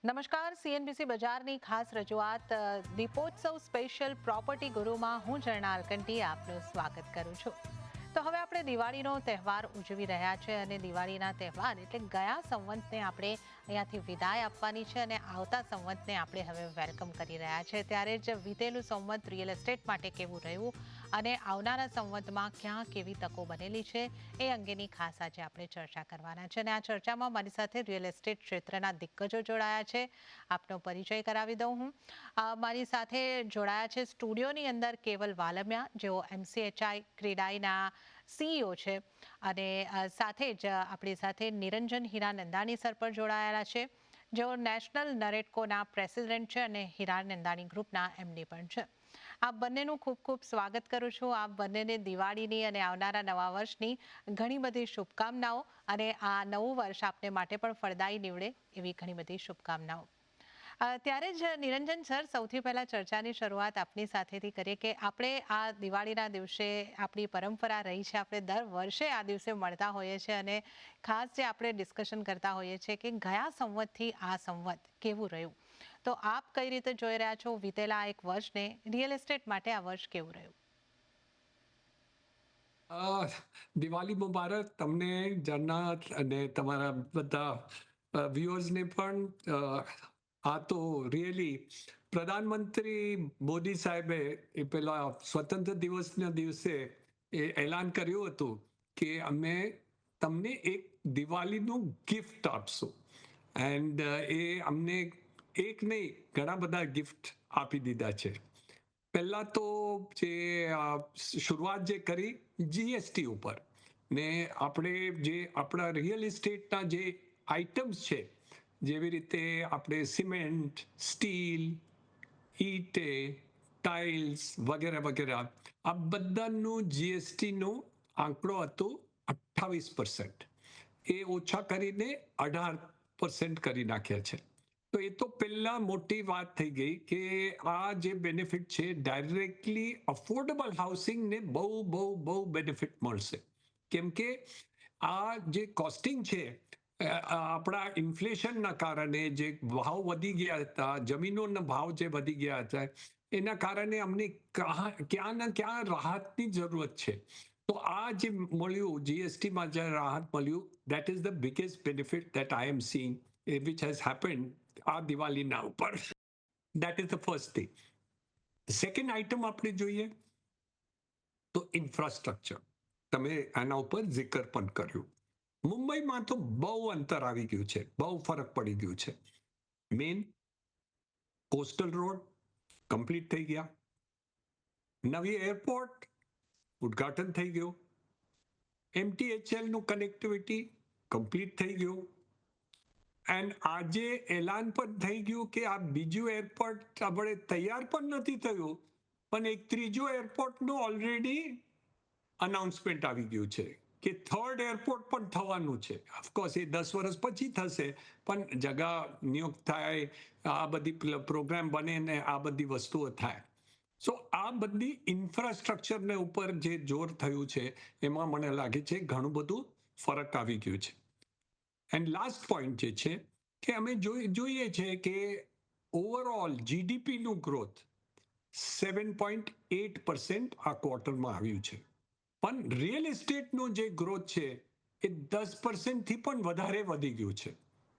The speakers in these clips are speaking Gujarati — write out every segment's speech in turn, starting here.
નમસ્કાર, સીએનબીસી બજારની ખાસ રજૂઆત દીપોત્સવ સ્પેશિયલ પ્રોપર્ટી ગુરુમાં હું જર્નાલ કંટી આપનું સ્વાગત કરું છું. તો હવે આપણે દિવાળીનો તહેવાર ઉજવી રહ્યા છે અને દિવાળીના તહેવાર એટલે ગયા સંવતને આપણે અહીંયાથી વિદાય આપવાની છે અને આવતા સંવતને આપણે હવે વેલકમ કરી રહ્યા છે. ત્યારે જ વીતેલું સંવત રિયલ એસ્ટેટ માટે કેવું રહ્યું અને આવનારા સંવતમાં ક્યાં કેવી તકો બનેલી છે એ અંગેની ખાસ આજે આપણે ચર્ચા કરવાના છે. અને આ ચર્ચામાં મારી સાથે રિયલ એસ્ટેટ ક્ષેત્રના દિગ્ગજો જોડાયા છે. આપનો પરિચય કરાવી દઉં હું. મારી સાથે જોડાયા છે સ્ટુડિયોની અંદર કેવલ વાલમિયા, જેઓ MCHI ક્રેડાઈના CEO છે, અને સાથે જ આપણી સાથે નિરંજન હીરાનંદાની સર પર જોડાયેલા છે, જેઓ નેશનલ નરેટકોના પ્રેસિડેન્ટ છે અને હીરાનંદાની ગ્રુપના MD પણ છે. આપ બંનેનું ખૂબ ખૂબ સ્વાગત કરું છું. આપ બંનેને દિવાળીની અને આવનારા નવા વર્ષની ઘણી બધી શુભકામનાઓ અને આ નવું વર્ષ આપને માટે પણ ફળદાયી નીવડે એવી ઘણી બધી શુભકામનાઓ. ત્યારે જ નિરંજન સર, સૌથી પહેલા ચર્ચાની શરૂઆત આપની સાથેથી કરીએ કે આપણે આ દિવાળીના દિવસે આપણી પરંપરા રહી છે, આપણે દર વર્ષે આ દિવસે મળતા હોઈએ છીએ અને ખાસ જે આપણે ડિસ્કશન કરતા હોઈએ છીએ કે ગયા સંવતથી આ સંવત કેવું રહ્યું. તો આપ કઈ રીતે જોઈ રહ્યા છો વીતેલા એક વર્ષને, રિયલ એસ્ટેટ માટે આ વર્ષ કેવું રહ્યું? દિવાળી મુબારક તમને, જન્નત, અને તમારા બધા વ્યુઅર્સને પણ. આ તો રિયલી પ્રધાનમંત્રી મોદી સાહેબે એ પેલા સ્વતંત્ર દિવસના દિવસે એ એલાન કર્યું હતું કે અમે તમને એક દિવાળીનું ગિફ્ટ આપશું. એન્ડ એ અમને એક નહીં, ઘણા બધા ગિફ્ટ આપી દીધા છે. પહેલા તો જે શરૂઆત જે કરી GST ઉપર, ને આપણે જે આપણા રિયલ એસ્ટેટના જે આઇટમ્સ છે, જેવી રીતે આપણે સિમેન્ટ, સ્ટીલ, ઈંટે, ટાઇલ્સ વગેરે વગેરે, આ બધાનું GSTનો આંકડો હતો 28%. એ ઓછા કરીને 18% કરી નાખ્યા છે. તો એ તો પહેલા મોટી વાત થઈ ગઈ કે આ જે બેનિફિટ છે ડાયરેક્ટલી અફોર્ડેબલ હાઉસિંગને બહુ બહુ બહુ બેનિફિટ મળશે. કેમ કે આ જે કોસ્ટિંગ છે, આપણા ઇન્ફ્લેશનના કારણે જે ભાવ વધી ગયા હતા, જમીનોના ભાવ જે વધી ગયા હતા, એના કારણે અમને ક્યાં ના ક્યાં રાહતની જરૂરત છે. તો આ જે મળ્યું GSTમાં જે રાહત મળ્યું, that is the biggest benefit that I am seeing which has happened આ દિવાળીના ઉપર. That is the first thing. Second item આપણે જોઈએ તો ઇન્ફ્રાસ્ટ્રક્ચર. તમે આના ઉપર જિકર પણ કર્યું. મુંબઈમાં તો બહુ અંતર આવી ગયું છે, બહુ ફરક પડી ગયું છે. મેન કોસ્ટલ રોડ કમ્પ્લીટ થઈ ગયા, નવી એરપોર્ટ ઉદ્ઘાટન થઈ ગયું, MTHL નું કનેક્ટિવિટી કમ્પ્લીટ થઈ ગયું, એન્ડ આજે એલાન પણ થઈ ગયું કે આ બીજું એરપોર્ટ આપણે તૈયાર પણ નથી થયું, પણ એક ત્રીજો એરપોર્ટનું ઓલરેડી અનાઉન્સમેન્ટ આવી ગયું છે કે થર્ડ એરપોર્ટ પણ થવાનું છે. ઓફકોર્સ એ 10 વર્ષ પછી થશે, પણ જગા નિયુક્ત થાય, આ બધી પ્રોગ્રામ બને ને આ બધી વસ્તુઓ થાય. સો આ બધી ઇન્ફ્રાસ્ટ્રક્ચરને ઉપર જે જોર થયું છે, એમાં મને લાગે છે ઘણું બધું ફરક આવી ગયું છે. એન્ડ લાસ્ટ પોઈન્ટ જે છે કે અમે જોઈએ છે કે ઓવરઓલ GDPનું ગ્રોથ 7.8% આ ક્વાર્ટરમાં આવ્યું છે. પણ રિયલ એસ્ટેટનું જે ગ્રોથ છે એ 10%થી પણ વધારે વધી ગયું છે.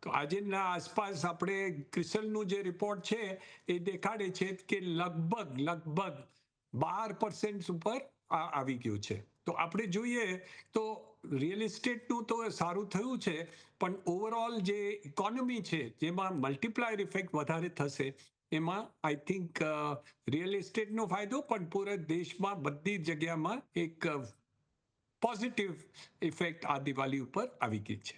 તો આજેના આસપાસ આપણે ક્રિસલનું જે રિપોર્ટ છે એ દેખાડે છે કે લગભગ 12% ઉપર આવી ગયું છે. તો આપણે જોઈએ તો રિયલ એસ્ટેટનું તો સારું થયું છે, પણ ઓવરઓલ જે ઇકોનોમી છે જેમાં મલ્ટીપ્લાયર ઇફેક્ટ વધારે થશે, એમાં આઈ થિંક રિયલ એસ્ટેટનો ફાયદો પણ પૂરા દેશમાં બધી જગ્યામાં એક પોઝિટિવ ઇફેક્ટ આ દિવાળી ઉપર આવી ગઈ છે.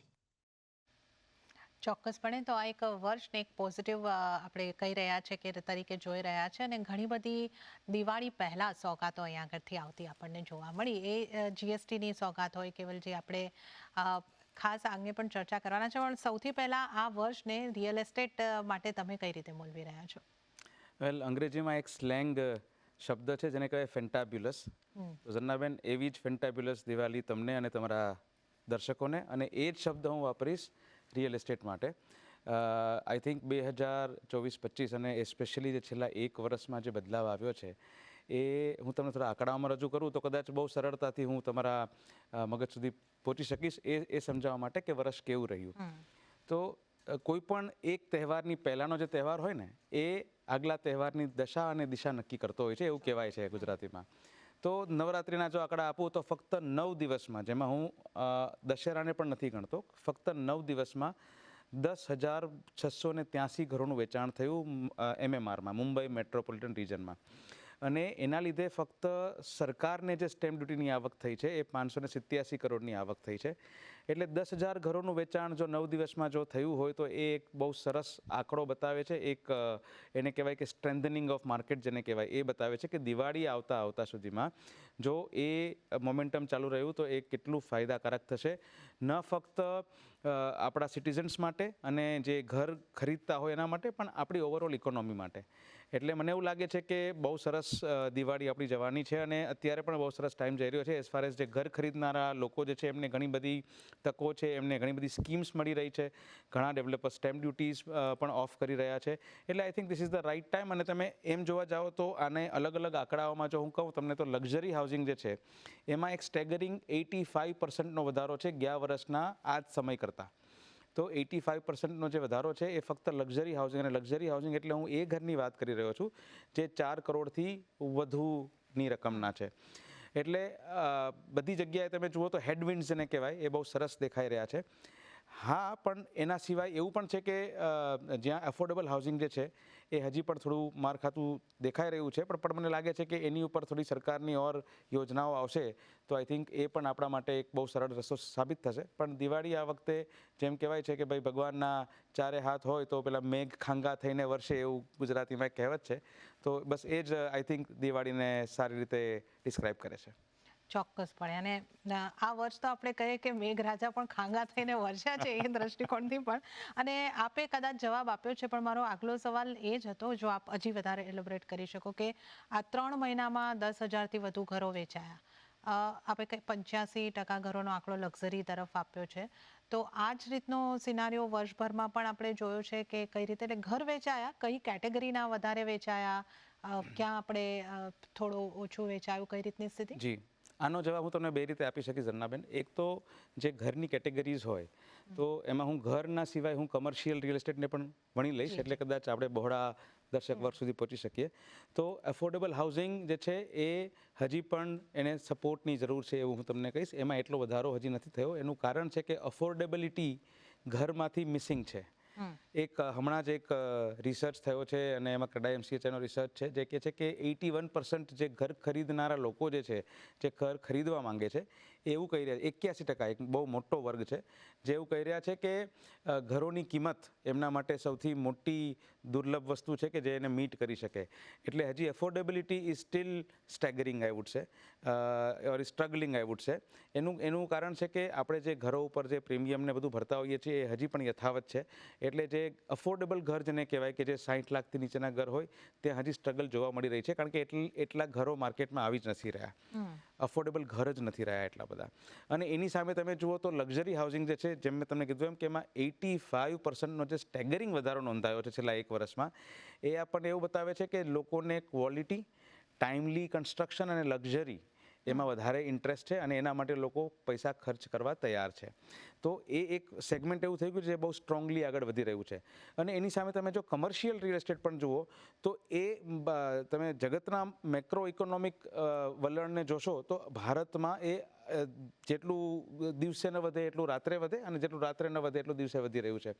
ચોક્કસપણે. તો આ એક વર્ષને એક પોઝિટિવ આપણે કહી રહ્યા છે કે તરીકે જોઈ રહ્યા છે, અને ઘણી બધી દિવાળી પહેલા સોગાતો અહીંયા આગળથી આવતી આપણને જોવા મળી. એ GSTની સોગાત હોય, કેવલ જે આપણે ખાસ અંગે પણ ચર્ચા કરવાના છે, પણ સૌથી પહેલા આ વર્ષને રિયલ એસ્ટેટ માટે તમે કઈ રીતે મૂલવી રહ્યા છો? વેલ, અંગ્રેજીમાં એક સ્લેંગ શબ્દ છે જેને કહેવાય ફેન્ટાબ્યુલસ. તો જન્નાબેન, એવી જ ફેન્ટાબ્યુલસ દિવાળી તમને અને તમારા દર્શકોને, અને એ જ શબ્દ હું વાપરીશ રિયલ એસ્ટેટ માટે. આઈ થિંક 2024-25 અને એસ્પેશિયલી જે છેલ્લા એક વર્ષમાં જે બદલાવ આવ્યો છે એ હું તમને થોડા આંકડાઓમાં રજૂ કરું તો કદાચ બહુ સરળતાથી હું તમારા મગજ સુધી પહોંચી શકીશ એ સમજાવવા માટે કે વર્ષ કેવું રહ્યું. તો કોઈ પણ એક તહેવારની પહેલાંનો જે તહેવાર હોય ને એ આગલા તહેવારની દશા અને દિશા નક્કી કરતો હોય છે એવું કહેવાય છે ગુજરાતીમાં. તો નવરાત્રિના જો આંકડા આપું તો ફક્ત 9 દિવસમાં, જેમાં હું દશેરાને પણ નથી ગણતો, ફક્ત 9 દિવસમાં 10,683 ઘરોનું વેચાણ થયું MMRમાં, મુંબઈ મેટ્રોપોલિટન રિજનમાં. અને એના લીધે ફક્ત સરકારને જે સ્ટેમ્પ ડ્યુટીની આવક થઈ છે એ 587 કરોડની આવક થઈ છે. એટલે 10,000 ઘરોનું વેચાણ જો 9 દિવસમાં જો થયું હોય તો એ એક બહુ સરસ આંકડો બતાવે છે. એક એને કહેવાય કે સ્ટ્રેન્થનિંગ ઓફ માર્કેટ જેને કહેવાય એ બતાવે છે કે દિવાળી આવતા સુધીમાં જો એ મોમેન્ટમ ચાલુ રહ્યું તો એ કેટલું ફાયદાકારક થશે, ન ફક્ત આપણા સિટીઝન્સ માટે અને જે ઘર ખરીદતા હોય એના માટે, પણ આપણી ઓવરઓલ ઇકોનોમી માટે. એટલે મને એવું લાગે છે કે બહુ સરસ દિવાળી આપણી જવાની છે અને અત્યારે પણ બહુ સરસ ટાઈમ જઈ રહ્યો છે. એઝ ફાર એઝ જે ઘર ખરીદનારા લોકો જે છે એમને ઘણી બધી તકો છે, એમને ઘણી બધી સ્કીમ્સ મળી રહી છે, ઘણા ડેવલપર સ્ટેમ્પ ડ્યુટીઝ પણ ઓફ કરી રહ્યા છે. એટલે I think this is the right time. અને તમે એમ જોવા જાઓ તો આને અલગ અલગ આંકડાઓમાં જો હું કહું તમને તો લક્ઝરી હાઉસિંગ જે છે એમાં એક સ્ટેગરિંગ 85%નો વધારો છે ગયા વર્ષના આ જ સમય કરતાં. તો 85%નો જે વધારો છે એ ફક્ત લક્ઝરી હાઉસિંગ, અને લક્ઝરી હાઉસિંગ એટલે હું એ ઘરની વાત કરી રહ્યો છું જે 4 કરોડથી વધુની રકમના છે. એટલે બધી જગ્યાએ તમે જુઓ તો હેડવિન્ડ્સ જેને કહેવાય એ બહુ સરસ દેખાઈ રહ્યા છે. હા, પણ એના સિવાય એવું પણ છે કે જ્યાં એફોર્ડેબલ હાઉસિંગ જે છે એ હજી પણ થોડું માર ખાતું દેખાઈ રહ્યું છે, પણ મને લાગે છે કે એની ઉપર થોડી સરકારની ઓર યોજનાઓ આવશે તો આઈ થિંક એ પણ આપણા માટે એક બહુ સરળ રસ્તો સાબિત થશે. પણ દિવાળી આ વખતે જેમ કહેવાય છે કે ભાઈ ભગવાનના ચારે હાથ હોય તો પેલા મેઘ ખાંગા થઈને વરસે, એવું ગુજરાતીમાં એક કહેવત છે. તો બસ એ જ આઈ થિંક દિવાળીને સારી રીતે ડિસ્ક્રાઇબ કરે છે. ચોક્કસપણે. અને આ વર્ષ તો આપણે કહીએ કે મેઘરાજા પણ ખાંગા થઈને વરસ્યા છે એ દ્રષ્ટિકોણથી પણ. અને આપે કદાચ જવાબ આપ્યો છે, પણ મારો આગલો સવાલ એ જ હતો, જો આપ હજી વધારે એલોબરેટ કરી શકો, કે આ 3 મહિનામાં 10,000થી વધુ ઘરો વેચાયા. આપણે કંઈ 85% ઘરોનો આંકડો લક્ઝરી તરફ આપ્યો છે. તો આ જ રીતનો સિનારીઓ વર્ષભરમાં પણ આપણે જોયો છે કે કઈ રીતે એટલે ઘર વેચાયા, કઈ કેટેગરીના વધારે વેચાયા, ક્યાં આપણે થોડું ઓછું વેચાયું, કઈ રીતની સ્થિતિ? જી, આનો જવાબ હું તમને 2 રીતે આપી શકીશ ઝરણાબેન. એક તો જે ઘરની કેટેગરીઝ હોય તો એમાં હું ઘરના સિવાય હું કમર્શિયલ રિયલ એસ્ટેટને પણ ભણી લઈશ, એટલે કદાચ આપણે બહોળા દર્શક વર્ગ સુધી પહોંચી શકીએ. તો એફોર્ડેબલ હાઉસિંગ જે છે એ હજી પણ એને સપોર્ટની જરૂર છે એવું હું તમને કહીશ. એમાં એટલો વધારો હજી નથી થયો. એનું કારણ છે કે અફોર્ડેબિલિટી ઘરમાંથી મિસિંગ છે. એક હમણાં જ એક રિસર્ચ થયો છે અને એમાં કડાઈ MCHનો રિસર્ચ છે જે કહે છે કે 81% જે ઘર ખરીદનારા લોકો જે છે, જે ઘર ખરીદવા માંગે છે, એવું કહી રહ્યા છે, 81%, એક બહુ મોટો વર્ગ છે, જે એવું કહી રહ્યા છે કે ઘરોની કિંમત એમના માટે સૌથી મોટી દુર્લભ વસ્તુ છે કે જે એને મીટ કરી શકે. એટલે હજી affordability is still staggering I would say, or struggling I would સે. એનું કારણ છે કે આપણે જે ઘરો ઉપર જે પ્રીમિયમને બધું ભરતા હોઈએ છીએ એ હજી પણ યથાવત છે. એટલે જે અફોર્ડેબલ ઘર જેને કહેવાય કે જે 60 લાખથી નીચેના ઘર હોય ત્યાં હજી સ્ટ્રગલ જોવા મળી રહી છે, કારણ કે એટલા ઘરો માર્કેટમાં આવી જ નથી રહ્યા. અફોર્ડેબલ ઘર જ નથી રહ્યા એટલા બધા. અને એની સામે તમે જુઓ તો લક્ઝરી હાઉસિંગ જે છે, જેમ મેં તમને કીધું એમ કે એમાં 85%નો જે સ્ટેગરિંગ વધારો નોંધાયો છે છેલ્લા એક વર્ષમાં, એ આપણને એવું બતાવે છે કે લોકોને ક્વોલિટી, ટાઈમલી કન્સ્ટ્રક્શન અને લક્ઝરી એમાં વધારે ઇન્ટરેસ્ટ છે અને એના માટે લોકો પૈસા ખર્ચ કરવા તૈયાર છે. તો એ એક સેગમેન્ટ એવું થઈ ગયું છે જે બહુ સ્ટ્રોંગલી આગળ વધી રહ્યું છે. અને એની સામે તમે જો કમર્શિયલ રિયલ એસ્ટેટ પણ જુઓ તો એ તમે જગતના મેક્રો ઇકોનોમિક વલણને જોશો તો ભારતમાં એ જેટલું દિવસે ન વધે એટલું રાત્રે વધે, અને જેટલું રાત્રે ન વધે એટલું દિવસે વધી રહ્યું છે.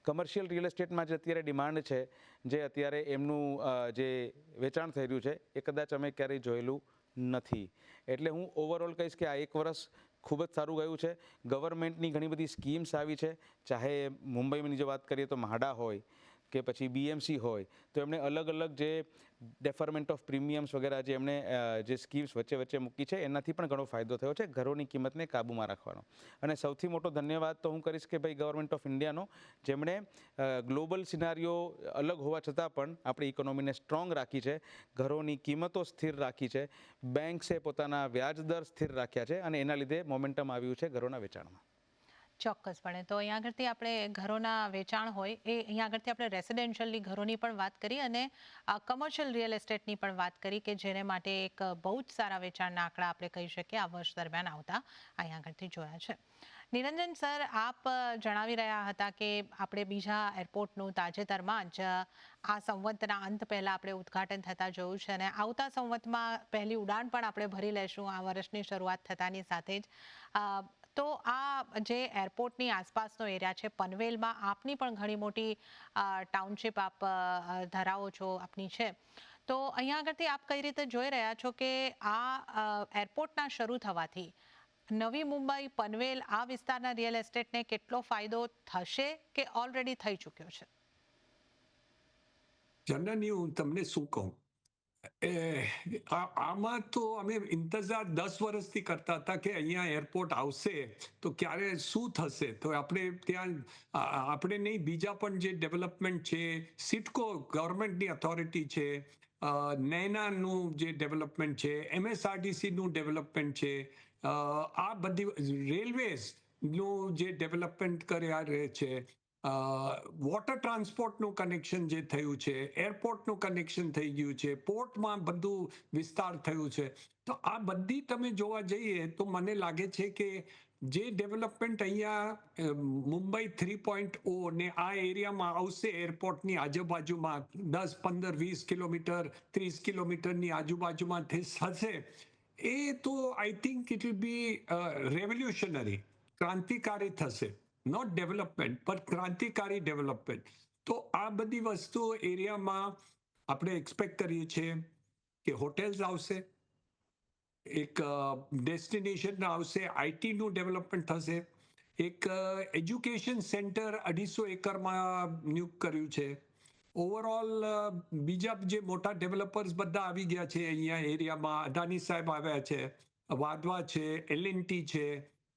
કમર્શિયલ રિયલ એસ્ટેટમાં જે અત્યારે ડિમાન્ડ છે, જે અત્યારે એમનું જે વેચાણ થઈ રહ્યું છે, એ કદાચ અમે ક્યારેય જોયેલું નથી. એટલે હું ઓવરઓલ કહીશ કે આ એક વર્ષ ખૂબ જ સારું ગયું છે. ગવર્મેન્ટની ઘણી બધી સ્કીમ્સ આવી છે, ચાહે મુંબઈની જો વાત કરીએ તો MHADA હોય કે પછી BMC હોય, તો એમણે અલગ અલગ જે ડેફરમેન્ટ ઓફ પ્રીમિયમ્સ વગેરે જે એમણે જે સ્કીમ્સ વચ્ચે વચ્ચે મૂકી છે, એનાથી પણ ઘણો ફાયદો થયો છે ઘરોની કિંમતને કાબૂમાં રાખવાનો. અને સૌથી મોટો ધન્યવાદ તો હું કરીશ કે ભાઈ ગવર્મેન્ટ ઓફ ઇન્ડિયાનો, જેમણે ગ્લોબલ સિનારીઓ અલગ હોવા છતાં પણ આપણી ઇકોનોમીને સ્ટ્રોંગ રાખી છે, ઘરોની કિંમતો સ્થિર રાખી છે, બેન્ક્સે પોતાના વ્યાજ દર સ્થિર રાખ્યા છે, અને એના લીધે મોમેન્ટમ આવ્યું છે ઘરોના વેચાણમાં. ચોક્કસપણે. તો અહીંયા આગળથી આપણે ઘરોના વેચાણ હોય એ અહીંયા આગળથી આપણે રેસિડેન્શિયલની ઘરોની પણ વાત કરી અને કમર્શિયલ રિયલ એસ્ટેટની પણ વાત કરી કે જેને માટે એક બહુ જ સારા વેચાણના આંકડા આપણે કહી શકીએ આ વર્ષ દરમિયાન આવતા અહીંયા આગળથી જોયા છે. નિરંજન સર, આપ જણાવી રહ્યા હતા કે આપણે બીજા એરપોર્ટનું તાજેતરમાં જ આ સંવતના અંત પહેલા આપણે ઉદ્ઘાટન થતા જોયું છે અને આવતા સંવતમાં પહેલી ઉડાન પણ આપણે ભરી લેશું આ વર્ષની શરૂઆત થતાની સાથે જ. તો આ જે એરપોર્ટની આસપાસનો એરિયા છે પનવેલમાં આપની પણ ઘણી મોટી ટાઉનશીપ આપ ધરાવો છો આપની છે. તો અહીંયા આગળથી આપ કઈ રીતે જોઈ રહ્યા છો કે આ એરપોર્ટના શરૂ થવાથી નવી મુંબઈ પનવેલ આ વિસ્તારના રિયલ એસ્ટેટને કેટલો ફાયદો થશે કે ઓલરેડી થઈ ચૂક્યો છે? જનની હું તમને શું કહું, આમાં તો અમે ઇંતજાર 10 વર્ષથી કરતા હતા કે અહીંયા એરપોર્ટ આવશે તો ક્યારે શું થશે. તો આપણે ત્યાં આપણે નહીં, બીજા પણ જે ડેવલપમેન્ટ છે, સિટકો ગવર્મેન્ટની ઓથોરિટી છે, નૈનાનું જે ડેવલપમેન્ટ છે, MSRDCનું ડેવલપમેન્ટ છે, આ બધી રેલવેઝનું જે ડેવલપમેન્ટ કર્યા રહે છે, વોટર ટ્રાન્સપોર્ટનું કનેક્શન જે થયું છે, એરપોર્ટનું કનેક્શન થઈ ગયું છે, પોર્ટમાં બધું વિસ્તાર થયું છે. તો આ બધી તમે જોવા જઈએ તો મને લાગે છે કે જે ડેવલપમેન્ટ અહીંયા મુંબઈ 3.0 ને આ એરિયામાં આવશે એરપોર્ટની આજુબાજુમાં 10, 15, 20 કિલોમીટર 30 કિલોમીટરની આજુબાજુમાં થશે, એ તો I think it will be revolutionary, ક્રાંતિકારી થશે. નોટ ડેવલપમેન્ટ પણ ક્રાંતિકારી ડેવલપમેન્ટ. તો આ બધી વસ્તુઓ એરિયામાં આપણે એક્સપેક્ટ કરીએ છીએ કે હોટેલ્સ આવશે, એક ડેસ્ટિનેશન આવશે, આઈટીનું ડેવલપમેન્ટ થશે, એક એજ્યુકેશન સેન્ટર 250 એકરમાં નિયુક્ત કર્યું છે. ઓવરઓલ બીજા જે મોટા ડેવલપર્સ બધા આવી ગયા છે અહીંયા એરિયામાં, અદાની સાહેબ આવ્યા છે, વાધવા છે, L&T છે,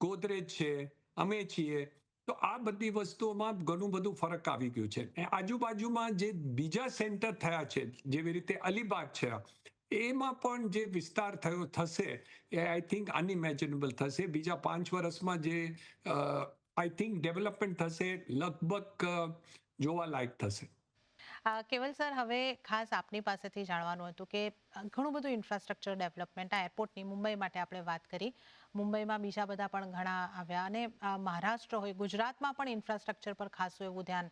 ગોદરેજ છે, અમે છીએ. તો આ બધી વસ્તુઓમાં ઘણું બધું ફરક આવી ગયું છે. આજુબાજુમાં જે બીજા સેન્ટર થયા છે જેવી રીતે અલીબાગ છે, એમાં પણ જે વિસ્તાર થયો થશે એ આઈ થિંક અનઇમેજિનેબલ થશે. બીજા 5 વર્ષમાં જે આઈ થિંક ડેવલપમેન્ટ થશે લગભગ જોવાલાયક થશે. કેવલ સર, હવે ખાસ આપની પાસેથી જાણવાનું હતું કે ઘણું બધું ઇન્ફ્રાસ્ટ્રક્ચર ડેવલપમેન્ટ આ એરપોર્ટની મુંબઈ માટે આપણે વાત કરી, મુંબઈમાં બીજા બધા પણ ઘણા આવ્યા અને મહારાષ્ટ્ર હોય, ગુજરાતમાં પણ ઇન્ફ્રાસ્ટ્રક્ચર પર ખાસું એવું ધ્યાન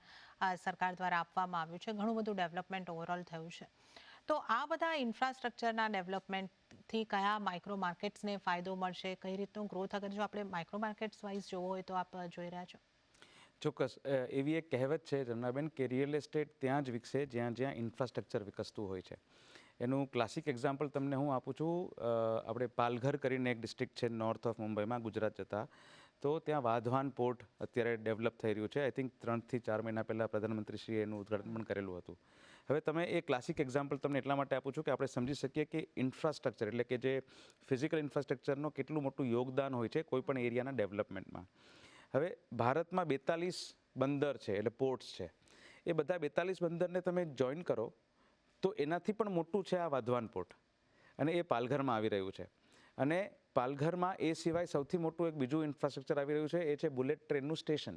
સરકાર દ્વારા આપવામાં આવ્યું છે. ઘણું બધું ડેવલપમેન્ટ ઓવરઓલ થયું છે. તો આ બધા ઇન્ફ્રાસ્ટ્રક્ચરના ડેવલપમેન્ટથી કયા માઇક્રો માર્કેટ્સને ફાયદો મળશે, કઈ રીતનું ગ્રોથ, અગર જો આપણે માઇક્રો માર્કેટ્સ વાઇઝ જોવો હોય તો આપ જોઈ રહ્યા છો? ચોક્કસ. એવી એક કહેવત છે જમનાબેન કે રિયલ એસ્ટેટ ત્યાં જ વિકસે જ્યાં જ્યાં ઇન્ફ્રાસ્ટ્રક્ચર વિકસતું હોય છે. એનું ક્લાસિક એક્ઝામ્પલ તમને હું આપું છું. આપણે પાલઘર કરીને એક ડિસ્ટ્રિક્ટ છે નોર્થ ઓફ મુંબઈમાં ગુજરાત જતા, તો ત્યાં વાધવાન પોર્ટ અત્યારે ડેવલપ થઈ રહ્યું છે. આઈ થિંક 3 થી 4 મહિના પહેલાં પ્રધાનમંત્રીશ્રીએ એનું ઉદ્ઘાટન પણ કરેલું હતું. હવે તમે એ ક્લાસિક એક્ઝામ્પલ તમને એટલા માટે આપું છું કે આપણે સમજી શકીએ કે ઇન્ફ્રાસ્ટ્રક્ચર એટલે કે જે ફિઝિકલ ઇન્ફ્રાસ્ટ્રક્ચરનો કેટલું મોટું યોગદાન હોય છે કોઈ પણ એરિયાના ડેવલપમેન્ટમાં. હવે ભારતમાં 42 બંદર છે એટલે પોર્ટ્સ છે. એ બધા 42 બંદરને તમે જોઈન કરો તો એનાથી પણ મોટું છે આ વાધવાન પોર્ટ અને એ પાલઘરમાં આવી રહ્યું છે. અને પાલઘરમાં એ સિવાય સૌથી મોટું એક બીજું ઇન્ફ્રાસ્ટ્રક્ચર આવી રહ્યું છે, એ છે બુલેટ ટ્રેનનું સ્ટેશન,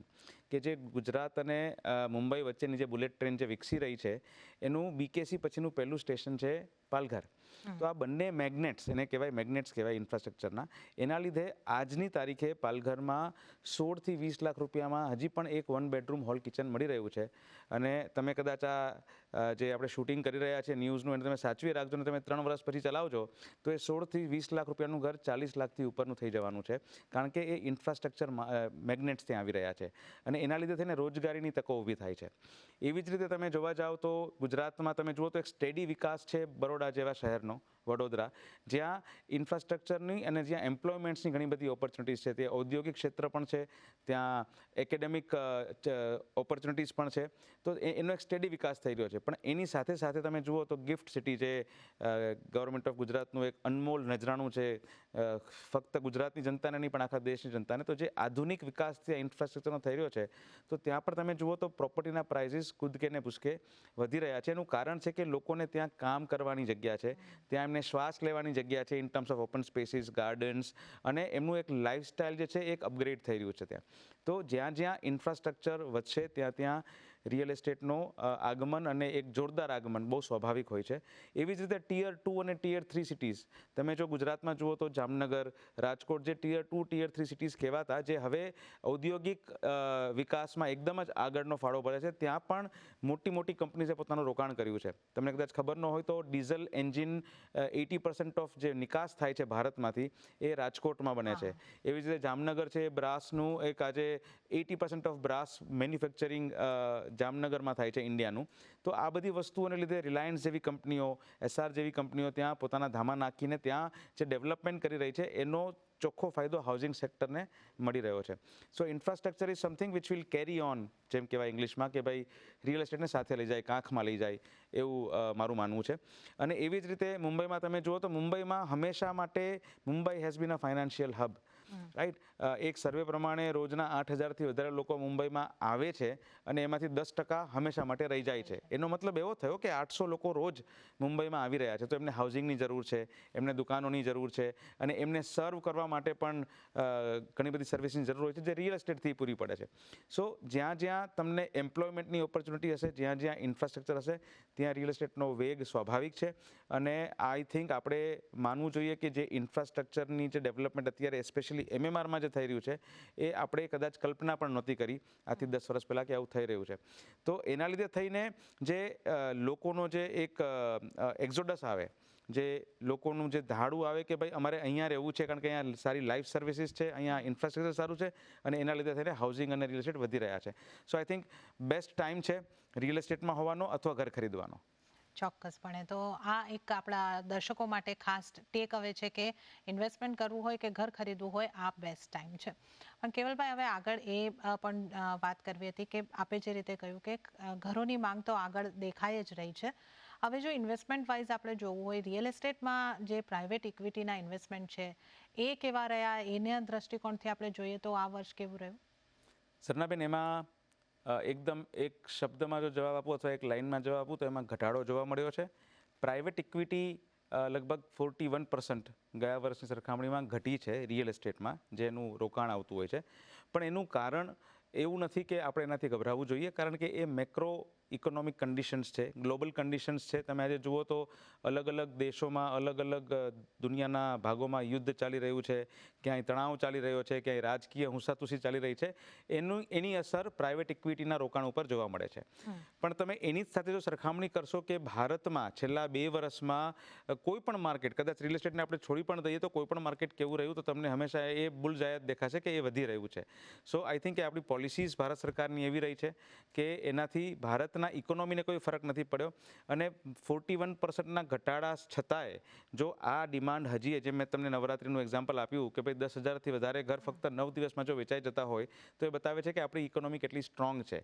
કે જે ગુજરાત અને મુંબઈ વચ્ચેની જે બુલેટ ટ્રેન જે વિકસી રહી છે એનું BKC પછીનું પહેલું સ્ટેશન છે પાલઘર. તો આ બંને મેગ્નેટ્સ, એને કહેવાય મેગ્નેટ્સ કહેવાય ઇન્ફ્રાસ્ટ્રક્ચરના, એના લીધે આજની તારીખે પાલઘરમાં 16 થી 20 લાખ રૂપિયામાં હજી પણ એક 1 બેડરૂમ હોલ કિચન મળી રહ્યું છે. અને તમે કદાચ આ જે આપણે શૂટિંગ કરી રહ્યા છીએ ન્યૂઝનું, એને તમે સાચવી રાખજો ને તમે 3 વર્ષ પછી ચલાવજો તો એ 16 થી 20 લાખ રૂપિયાનું ઘર 40 લાખથી ઉપરનું થઈ જવાનું છે, કારણ કે એ ઇન્ફ્રાસ્ટ્રક્ચર મેગ્નેટ્સ ત્યાં આવી રહ્યા છે અને એના લીધે થઈને રોજગારીની તકો ઊભી થાય છે. એવી જ રીતે તમે જોવા જાઓ તો ગુજરાતમાં તમે જુઓ તો એક સ્ટેડી વિકાસ છે બરોડા જેવા શહેરનો, વડોદરા, જ્યાં ઇન્ફ્રાસ્ટ્રક્ચરની અને જ્યાં એમ્પ્લોયમેન્ટ્સની ઘણી બધી ઓપોર્ચ્યુનિટીઝ છે. ત્યાં ઔદ્યોગિક ક્ષેત્ર પણ છે, ત્યાં એકેડેમિક ઓપોર્ચ્યુનિટીઝ પણ છે. તો એનો એક સ્ટેડી વિકાસ થઈ રહ્યો છે. પણ એની સાથે સાથે તમે જુઓ તો ગિફ્ટ સિટી જે ગવર્મેન્ટ ઓફ ગુજરાતનું એક અનમોલ નજરાણું છે, ફક્ત ગુજરાતની જનતાને નહીં પણ આખા દેશની જનતાને, તો જે આધુનિક વિકાસ ત્યાં ઇન્ફ્રાસ્ટ્રક્ચરનો થઈ રહ્યો છે તો ત્યાં પણ તમે જુઓ તો પ્રોપર્ટીના પ્રાઇઝીસ કૂદકે ને ભૂસકે વધી રહ્યા છે. એનું કારણ છે કે લોકોને ત્યાં કામ કરવાની જગ્યા છે, ત્યાં અને શ્વાસ લેવાની જગ્યા છે in terms of open spaces, gardens, અને એમનું એક લાઇફસ્ટાઇલ જે છે એક અપગ્રેડ થઈ રહ્યું છે ત્યાં. તો જ્યાં જ્યાં ઇન્ફ્રાસ્ટ્રક્ચર વધશે ત્યાં ત્યાં રિયલ એસ્ટેટનો આગમન અને એક જોરદાર આગમન બહુ સ્વાભાવિક હોય છે. એવી જ રીતે ટિયર 2 અને ટિયર 3 સિટીઝ, તમે જો ગુજરાતમાં જુઓ તો જામનગર, રાજકોટ, જે ટિયર 2, ટિયર 3 સિટીઝ કહેવાતા, જે હવે ઔદ્યોગિક વિકાસમાં એકદમ જ આગળનો ફાળો ભરે છે, ત્યાં પણ મોટી મોટી કંપનીઝે પોતાનું રોકાણ કર્યું છે. તમને કદાચ ખબર ન હોય તો ડીઝલ એન્જિન 80% ઓફ જે નિકાસ થાય છે ભારતમાંથી એ રાજકોટમાં બને છે. એવી જ રીતે જામનગર છે, બ્રાસનું એક આજે 80% ઓફ બ્રાસ મેન્યુફેક્ચરિંગ જામનગરમાં થાય છે ઇન્ડિયાનું. તો આ બધી વસ્તુઓને લીધે રિલાયન્સ જેવી કંપનીઓ, એસઆર જેવી કંપનીઓ ત્યાં પોતાના ધામા નાખીને ત્યાં જે ડેવલપમેન્ટ કરી રહી છે એનો ચોખ્ખો ફાયદો હાઉસિંગ સેક્ટરને મળી રહ્યો છે. So infrastructure is something which will carry on, જેમ કહેવાય ઇંગ્લિશમાં, કે ભાઈ રિયલ એસ્ટેટને સાથે લઈ જાય, કાંખમાં લઈ જાય, એવું મારું માનવું છે. અને એવી જ રીતે મુંબઈમાં તમે જુઓ તો મુંબઈમાં હંમેશા માટે Mumbai has been a financial hub, right. એક સર્વે પ્રમાણે રોજના 8,000થી વધારે લોકો મુંબઈમાં આવે છે અને એમાંથી 10% હંમેશા માટે રહી જાય છે. એનો મતલબ એવો થયો કે 800 લોકો રોજ મુંબઈમાં આવી રહ્યા છે. તો એમને હાઉસિંગની જરૂર છે, એમને દુકાનોની જરૂર છે, અને એમને સર્વ કરવા માટે પણ ઘણી બધી સર્વિસની જરૂર હોય છે જે રિયલ એસ્ટેટથી પૂરી પડે છે. સો જ્યાં જ્યાં તમને એમ્પ્લોયમેન્ટની ઓપોર્ચ્યુનિટી હશે, જ્યાં જ્યાં ઇન્ફ્રાસ્ટ્રક્ચર હશે, ત્યાં રિયલ એસ્ટેટનો વેગ સ્વાભાવિક છે. અને આઈ થિંક આપણે માનવું જોઈએ કે જે ઇન્ફ્રાસ્ટ્રક્ચરની જે ડેવલપમેન્ટ અત્યારે સ્પેશિયલી MMRમાં જે થઈ રહ્યું છે એ આપણે કદાચ કલ્પના પણ નહોતી કરી આજથી 10 વર્ષ પહેલાં કે આવું થઈ રહ્યું છે. તો એના લીધે થઈને જે લોકોનો જે એક એક્ઝોડસ આવે, જે લોકોનું જે ધાડું આવે કે ભાઈ અમારે અહીંયા રહેવું છે કારણ કે અહીંયા સારી લાઈફ સર્વિસીસ છે, અહીંયા ઇન્ફ્રાસ્ટ્રક્ચર સારું છે, અને એના લીધે થઈને હાઉસિંગ અને રિયલ એસ્ટેટ વધી રહ્યા છે. સો આઈ થિંક બેસ્ટ ટાઈમ છે રિયલ એસ્ટેટમાં હોવાનો અથવા ઘર ખરીદવાનો. ચોક્કસપણે. તો આ એક આપણા દર્શકો માટે ખાસ ટેક અવે છે કે ઇન્વેસ્ટમેન્ટ કરવું હોય કે ઘર ખરીદવું હોય, આ બેસ્ટ ટાઈમ છે. પણ કેવલભાઈ, હવે આગળ એ પણ વાત કરવી હતી કે આપે જે રીતે કહ્યું કે ઘરોની માંગ તો આગળ દેખાઈ જ રહી છે. હવે જો ઇન્વેસ્ટમેન્ટ વાઇઝ આપણે જોવું હોય, રિયલ એસ્ટેટમાં જે પ્રાઇવેટ ઇક્વિટીના ઇન્વેસ્ટમેન્ટ છે એ કેવા રહ્યા, એના દ્રષ્ટિકોણથી આપણે જોઈએ તો આ વર્ષ કેવું રહ્યું? સરનાબેન, એમાં એકદમ એક શબ્દમાં જો જવાબ આપું અથવા એક લાઇનમાં જવાબ આપું તો એમાં ઘટાડો જોવા મળ્યો છે. પ્રાઇવેટ ઇક્વિટી લગભગ 41% ગયા વર્ષની સરખામણીમાં ઘટી છે રિયલ એસ્ટેટમાં, જેનું રોકાણ આવતું હોય છે. પણ એનું કારણ એવું નથી કે આપણે એનાથી ગભરાવવું જોઈએ, કારણ કે એ મેક્રો ઇકોનોમિક કન્ડિશન્સ છે, ગ્લોબલ કન્ડિશન્સ છે. તમે આજે જુઓ તો અલગ અલગ દેશોમાં, અલગ અલગ દુનિયાના ભાગોમાં યુદ્ધ ચાલી રહ્યું છે, ક્યાંય તણાવ ચાલી રહ્યો છે, ક્યાંય રાજકીય હુંસાતુસી ચાલી રહી છે. એની અસર પ્રાઇવેટ ઇક્વિટીના રોકાણ ઉપર જોવા મળે છે. પણ તમે એની જ સાથે જો સરખામણી કરશો કે ભારતમાં છેલ્લા 2 વર્ષમાં કોઈ પણ માર્કેટ, કદાચ રિયલ એસ્ટેટને આપણે છોડી પણ દઈએ તો કોઈ પણ માર્કેટ કેવું રહ્યું, તો તમને હંમેશા એ બુલજાયત દેખાશે કે એ વધી રહ્યું છે. સો આઈ થિંક કે આપણી પોલિસીઝ ભારત સરકારની એવી રહી છે કે એનાથી ભારતના ઇકોનોમીને કોઈ ફરક નથી પડ્યો. અને 41%ના ઘટાડા છતાંય જો આ ડિમાન્ડ હજી, જેમ મેં તમને નવરાત્રિનું એક્ઝામ્પલ આપ્યું કે ભાઈ 10,000થી વધારે ઘર ફક્ત 9 દિવસમાં જો વેચાઈ જતા હોય, તો એ બતાવે છે કે આપણી ઇકોનોમી કેટલી સ્ટ્રોંગ છે.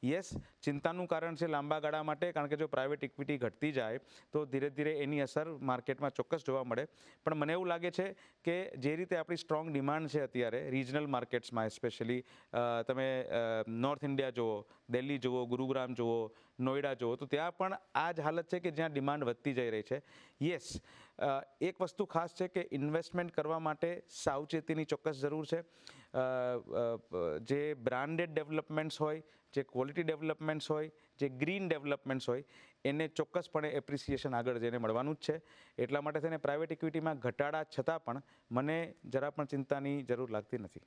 યસ, ચિંતાનું કારણ છે લાંબા ગાળા માટે, કારણ કે જો પ્રાઇવેટ ઇક્વિટી ઘટતી જાય તો ધીરે ધીરે એની અસર માર્કેટમાં ચોક્કસ જોવા મળે. પણ મને એવું લાગે છે કે જે રીતે આપણી સ્ટ્રોંગ ડિમાન્ડ છે અત્યારે રિજનલ માર્કેટ્સમાં, સ્પેશિયલી તમે નોર્થ ઇન્ડિયા જુઓ, દિલ્હી જુઓ, ગુરુગ્રામ જુઓ, નોઈડા જુઓ, તો ત્યાં પણ આ જ હાલત છે કે જ્યાં ડિમાન્ડ વધતી જઈ રહી છે. યસ, એક વસ્તુ ખાસ છે કે ઇન્વેસ્ટમેન્ટ કરવા માટે સાવચેતીની ચોક્કસ જરૂર છે. જે બ્રાન્ડેડ ડેવલપમેન્ટ્સ હોય, જે ક્વોલિટી ડેવલપમેન્ટ્સ હોય, જે ગ્રીન ડેવલપમેન્ટ્સ હોય, એને ચોક્કસપણે એપ્રિસિએશન આગળ જઈને મળવાનું જ છે. એટલા માટે થઈને પ્રાઇવેટ ઇક્વિટીમાં ઘટાડા છતાં પણ મને જરા પણ ચિંતાની જરૂર લાગતી નથી.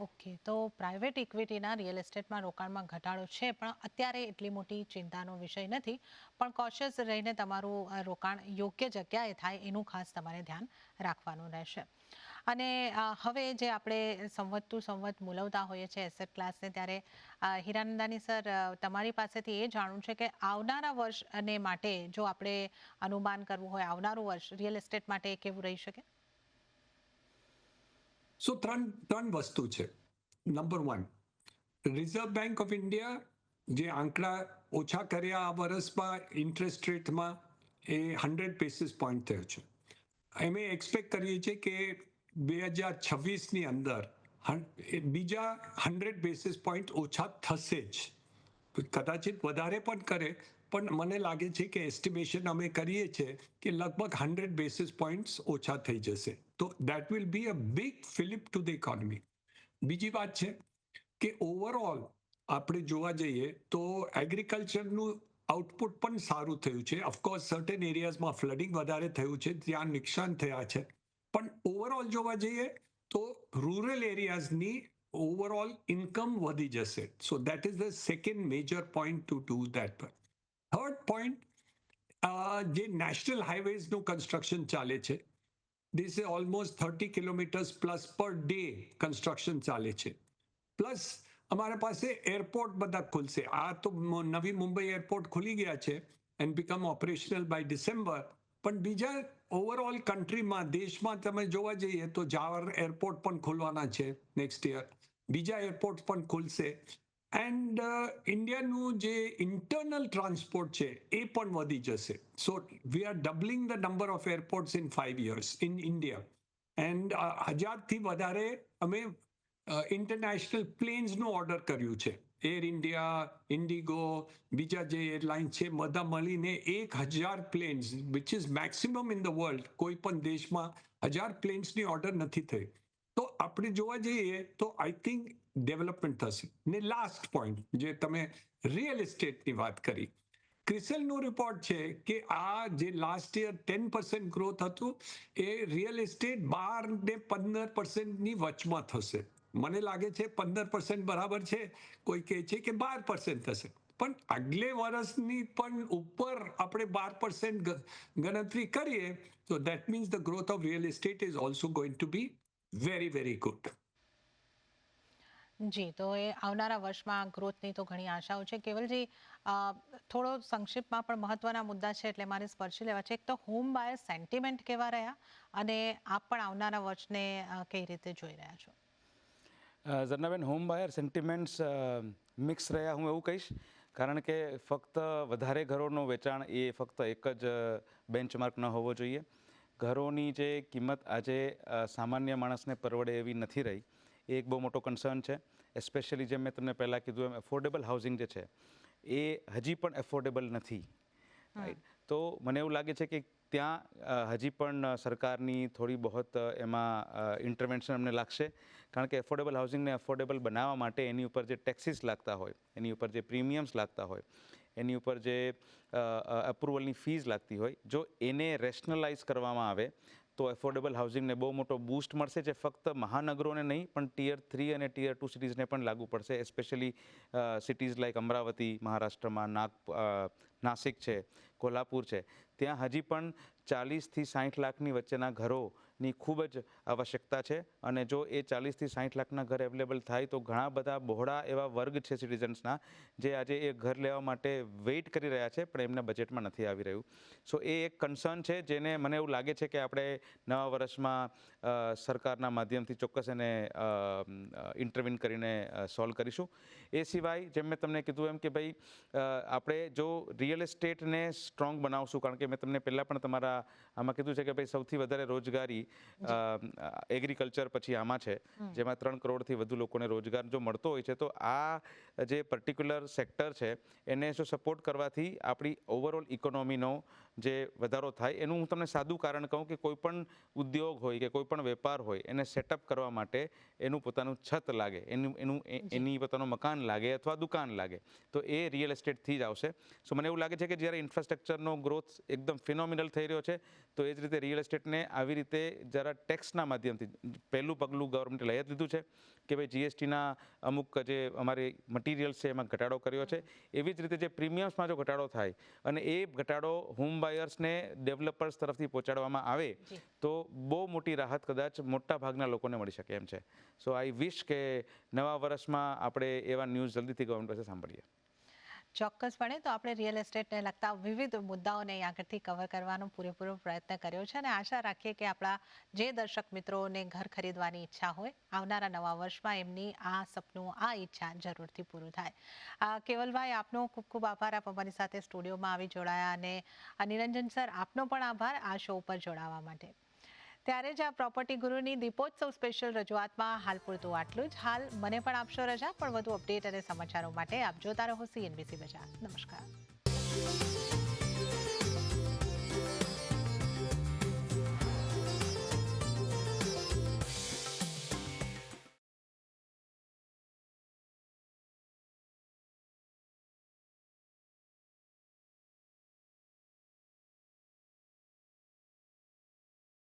ઓકે, તો પ્રાઇવેટ ઇક્વિટીના રિયલ એસ્ટેટમાં રોકાણમાં ઘટાડો છે, પણ અત્યારે એટલી મોટી ચિંતાનો વિષય નથી. પણ કોશિયસ રહીને તમારું રોકાણ યોગ્ય જગ્યાએ થાય એનું ખાસ તમારે ધ્યાન રાખવાનું રહેશે. અને હવે જે આપણે સંવત ટુ સંવત મૂલવતા હોઈએ છીએ એસેટ ક્લાસને, ત્યારે હીરાનંદાની સર, તમારી પાસેથી એ જાણવું છે કે આવનારા વર્ષ અને માટે જો આપણે અનુમાન કરવું હોય, આવનારું વર્ષ રિયલ એસ્ટેટ માટે કેવું રહી શકે? સો ત્રણ વસ્તુ છે. Number 1, reserve bank of India જે આંકડા ઓછા કર્યા આ વર્ષમાં ઇન્ટરેસ્ટ રેટમાં, એ 100 બેસિસ પોઈન્ટ થયો છે. અમે એક્સપેક્ટ કરીએ છીએ કે 2026ની અંદર બીજા 100 બેસિસ પોઈન્ટ ઓછા થશે જ. કદાચિત વધારે પણ કરે પણ મને લાગે છે કે એસ્ટિમેશન અમે કરીએ છીએ કે લગભગ 100 બેસિસ પોઈન્ટ્સ ઓછા થઈ જશે. તો that will be a big Philip to the economy. બીજી વાત છે કે ઓવરઓલ આપણે જોવા જઈએ તો એગ્રીકલ્ચરનું આઉટપુટ પણ સારું થયું છે. ઓફકોર્સ સર્ટેન એરિયાઝમાં ફ્લડિંગ વધારે થયું છે, ત્યાં નુકસાન થયા છે, પણ ઓવરઓલ જોવા જઈએ તો રૂરલ એરિયાઝની ઓવરઓલ ઇન્કમ વધી જશે. So that is the second major point to do that. Third point, જે નેશનલ હાઈવેઝનું કન્સ્ટ્રક્શન ચાલે છે, this is almost 30 kilometers plus per day construction ચાલે છે. પ્લસ અમારા પાસે એરપોર્ટ બધા ખુલશે. આ તો નવી મુંબઈ એરપોર્ટ ખુલી ગયા છે and become operational by December. પણ બીજા ઓવરઓલ કન્ટ્રીમાં, દેશમાં તમે જોવા જઈએ તો જાવર એરપોર્ટ પણ ખોલવાના છે નેક્સ્ટ યર. બીજા એરપોર્ટ પણ ખુલશે. એન્ડ ઇન્ડિયાનું જે ઇન્ટરનલ ટ્રાન્સપોર્ટ છે એ પણ વધી જશે. So we are doubling the number of airports in 5 years in India. And 1000થી વધારે અમે ઇન્ટરનેશનલ પ્લેન્સનું ઓર્ડર કર્યું છે. એર ઇન્ડિયા, ઇન્ડિગો, બીજા જે એરલાઇન્સ છે બધા મળીને 1000 planes, which is maximum in the world. કોઈ પણ દેશમાં 1000 પ્લેન્સની ઓર્ડર નથી થઈ. તો આપણે જોવા જઈએ તો આઈ થિંક ડેવલપમેન્ટ થશે. ને લાસ્ટ પોઈન્ટ, જે તમે રિયલ એસ્ટેટની વાત કરી, ક્રિસલનું રિપોર્ટ છે કે આ જે લાસ્ટ યર 10% ગ્રોથ હતું એ રિયલ એસ્ટેટ 12 ને 15%ની વચમાં થશે. મને લાગે છે 15% બરાબર છે, કોઈ કહે છે કે 12% થશે. પણ આગલે વર્ષની પણ ઉપર આપણે 12% ગણતરી કરીએ તો that means the growth of real estate is also going to be very very good. જી, તો એ આવનારા વર્ષમાં ગ્રોથની તો ઘણી આશાઓ છે. કેવલજી, થોડો સંક્ષિપ્તમાં પણ મહત્વના મુદ્દા છે એટલે મારે સ્પર્શી લેવા છે. એક તો હોમ બાયર સેન્ટિમેન્ટ કેવા રહ્યા અને આપ પણ આવનારા વર્ષને કઈ રીતે જોઈ રહ્યા છો? ઝરનાબેન, હોમ બાયર સેન્ટિમેન્ટ્સ મિક્સ રહ્યા હું એવું કહીશ, કારણ કે ફક્ત વધારે ઘરોનું વેચાણ એ ફક્ત એક જ બેન્ચમાર્ક ન હોવો જોઈએ. ઘરોની જે કિંમત આજે સામાન્ય માણસને પરવડે એવી નથી રહી, એ એક બહુ મોટો કન્સર્ન છે. એસ્પેશિયલી જેમ મેં તમને પહેલાં કીધું એમ એફોર્ડેબલ હાઉસિંગ જે છે એ હજી પણ એફોર્ડેબલ નથી. રાઈટ. તો મને એવું લાગે છે કે ત્યાં હજી પણ સરકારની થોડી બહોત એમાં ઇન્ટરવેન્શન અમને લાગશે, કારણ કે એફોર્ડેબલ હાઉસિંગને એફોર્ડેબલ બનાવવા માટે એની ઉપર જે ટેક્સીસ લાગતા હોય, એની ઉપર જે પ્રીમિયમ્સ લાગતા હોય, એની ઉપર જે અપ્રુવલની ફીઝ લાગતી હોય, જો એને રેશનલાઇઝ કરવામાં આવે તો એફોર્ડેબલ હાઉસિંગને બહુ મોટો બૂસ્ટ મળશે, જે ફક્ત મહાનગરોને નહીં પણ ટિયર 3 અને ટિયર 2 સિટીઝને પણ લાગુ પડશે. એસ્પેશિયલી સિટીઝ લાઇક અમરાવતી મહારાષ્ટ્રમાં, નાસિક છે, કોલ્હાપુર છે, ત્યાં હજી પણ 40 થી 60 લાખની વચ્ચેના ઘરોની ખૂબ જ આવશ્યકતા છે. અને જો એ 40 થી 60 લાખના ઘર અવેલેબલ થાય તો ઘણા બધા બહોળા એવા વર્ગ છે સિટીઝન્સના, જે આજે એ ઘર લેવા માટે વેઇટ કરી રહ્યા છે પણ એમના બજેટમાં નથી આવી રહ્યું. સો એ એક કન્સર્ન છે જેને મને એવું લાગે છે કે આપણે નવા વર્ષમાં સરકારના માધ્યમથી ચોક્કસ એને ઇન્ટરવીન કરીને સોલ્વ કરીશું. એ સિવાય જેમ મેં તમને કીધું એમ કે ભાઈ આપણે જો રિયલ એસ્ટેટને સ્ટ્રોંગ બનાવશું, કારણ કે મેં તમને પહેલાં પણ તમારા આમાં કીધું છે કે ભાઈ સૌથી વધારે રોજગારી એગ્રીકલ્ચર પછી આમાં છે, જેમાં 3 કરોડથી વધુ લોકોને રોજગાર જો મળતો હોય છે, તો આ જે પર્ટિક્યુલર સેક્ટર છે એને જો સપોર્ટ કરવાથી આપણી ઓવરઓલ ઇકોનોમીનો જે વધારો થાય. એનું હું તમને સાદું કારણ કહું કે કોઈ પણ ઉદ્યોગ હોય કે કોઈ પણ વેપાર હોય એને સેટઅપ કરવા માટે એનું પોતાનું છત લાગે, એની પોતાનું મકાન લાગે અથવા દુકાન લાગે, તો એ રિયલ એસ્ટેટથી જ આવશે. સો મને એવું લાગે છે કે જ્યારે ઇન્ફ્રાસ્ટ્રક્ચરનો ગ્રોથ એકદમ ફિનોમિનલ થઈ રહ્યો છે, તો એ જ રીતે રિયલ એસ્ટેટને આવી રીતે જરા ટેક્સના માધ્યમથી પહેલું પગલું ગવર્મેન્ટે લઈ જ લીધું છે કે ભાઈ જીએસટીના અમુક જે અમારી મટીરિયલ્સ છે એમાં ઘટાડો કર્યો છે. એવી જ રીતે જે પ્રીમિયમ્સમાં જો ઘટાડો થાય અને એ ઘટાડો હોમ બાયર્સને ડેવલપર્સ તરફથી પહોંચાડવામાં આવે તો બહુ મોટી રાહત કદાચ મોટા ભાગના લોકોને મળી શકે એમ છે. સો આઈ વિશ કે નવા વર્ષમાં આપણે એવા ન્યૂઝ જલ્દીથી ગવર્મેન્ટ પાસે સાંભળીએ. ચોક્કસપણે. તો આપણે રિયલ એસ્ટેટને લગતા વિવિધ મુદ્દાઓને આગળથી કવર કરવાનો પૂરેપૂરો પ્રયત્ન કર્યો છે અને આશા રાખીએ કે આપણા જે દર્શક મિત્રોને ઘર ખરીદવાની ઈચ્છા હોય, આવનારા નવા વર્ષમાં એમની આ સપનું, આ ઈચ્છા જરૂરથી પૂરું થાય. કેવલભાઈ, આપનો ખૂબ ખૂબ આભાર, આપ અમારી સાથે સ્ટુડિયોમાં આવી જોડાયા. અને નિરંજન સર, આપનો પણ આભાર આ શો ઉપર જોડાવા માટે. ત્યારે જ આ પ્રોપર્ટી ગુરુની દીપોત્સવ સ્પેશિયલ રજૂઆતમાં હાલ પૂરતું આટલું જ. હાલ મને પણ આપશો રજા, પણ વધુ અપડેટ અને સમાચારો માટે આપ જોતા રહો CNBC બજાર. નમસ્કાર.